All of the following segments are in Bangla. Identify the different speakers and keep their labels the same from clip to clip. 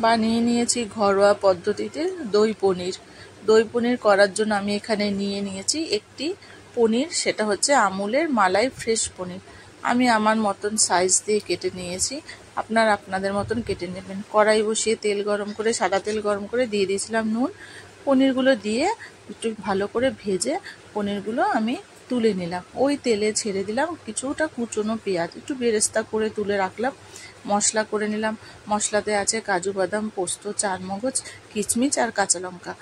Speaker 1: বানিয়ে নিয়েছি ঘরোয়া পদ্ধতিতে দই পনির। দই পনির করার জন্য আমি এখানে নিয়ে নিয়েছি একটি পনির, সেটা হচ্ছে আমুলের মালাই ফ্রেশ পনির। আমি আমার মতন সাইজ দিয়ে কেটে নিয়েছি, আপনারা আপনাদের মতন কেটে নেবেন। কড়াই বসিয়ে তেল গরম করে, সাদা তেল গরম করে দিয়ে দিয়েছিলাম নুন। পনিরগুলো দিয়ে একটু ভালো করে ভেজে পনিরগুলো আমি তুলে নিলাম। ওই তেলে ছেড়ে দিলাম কিছুটা কুচনো পেঁয়াজ, একটু বেরেস্তা করে তুলে রাখলাম। মশলা করে নিলাম। মশলাতে আছে কাজু বাদাম, পোস্ত, চারমগজ, কিশমিশ আর কাঁচা লঙ্কা।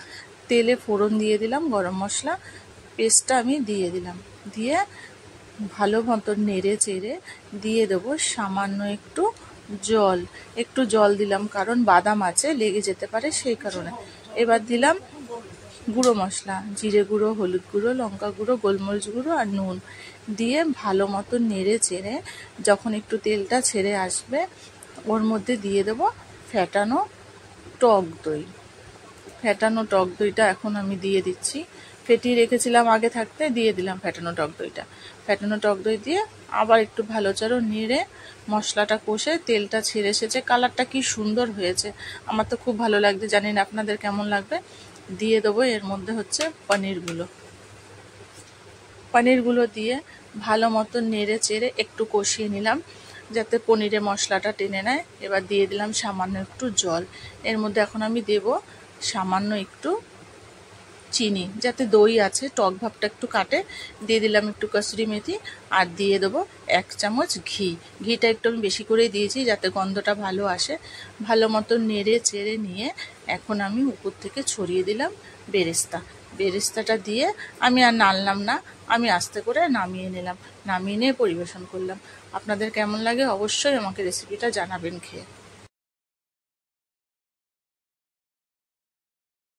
Speaker 1: তেলে ফোড়ন দিয়ে দিলাম, গরম মশলা পেস্টটা আমি দিয়ে দিলাম। দিয়ে ভালো মতো নেড়ে চেড়ে দিয়ে দেবো সামান্য একটু জল দিলাম, কারণ বাদাম আছে, লেগে যেতে পারে সেই কারণে। এবার দিলাম গুঁড়ো মশলা, জিরে গুঁড়ো, হলুদ গুঁড়ো, লঙ্কা গুঁড়ো, গোলমরিচ গুঁড়ো আর নুন দিয়ে ভালো মতো নেড়ে চেড়ে যখন একটু তেলটা ছেড়ে আসবে, ওর মধ্যে দিয়ে দেবো ফ্যাটানো টক দই। ফ্যাটানো টক দইটা এখন আমি দিয়ে দিচ্ছি। ফেটিয়ে রেখেছিলাম আগে থাকতে, দিয়ে দিলাম ফ্যাটানো টক দইটা। ফ্যাটানো টক দই দিয়ে আবার একটু ভালো চড়ো নেড়ে মশলাটা কষে তেলটা ছেড়ে এসেছে। কালারটা কি সুন্দর হয়েছে, আমার তো খুব ভালো লাগছে, জানি না আপনাদের কেমন লাগবে। দিয়ে দেবো এর মধ্যে হচ্ছে পনিরগুলো দিয়ে ভালো মতো নেড়ে চেড়ে একটু কষিয়ে নিলাম যাতে পনিরে মশলাটা টেনে নেয়। এবার দিয়ে দিলাম সামান্য একটু জল। এর মধ্যে এখন আমি দেব সামান্য একটু চিনি, যাতে দই আছে টক ভাবটা একটু কাটে। দিয়ে দিলাম একটু কসুরি মেথি আর দিয়ে দেবো 1 চামচ ঘি। ঘিটা একটু আমি বেশি করেই দিয়েছি যাতে গন্ধটা ভালো আসে। ভালো মতো নেড়ে চেড়ে নিয়ে এখন আমি উপর থেকে ছড়িয়ে দিলাম বেরেস্তাটা দিয়ে আমি আর নাড়লাম না, আমি আস্তে করে নামিয়ে নিলাম। নামিয়ে নিয়ে পরিবেশন করলাম। আপনাদের কেমন লাগে অবশ্যই আমাকে রেসিপিটা জানাবেন খেয়ে।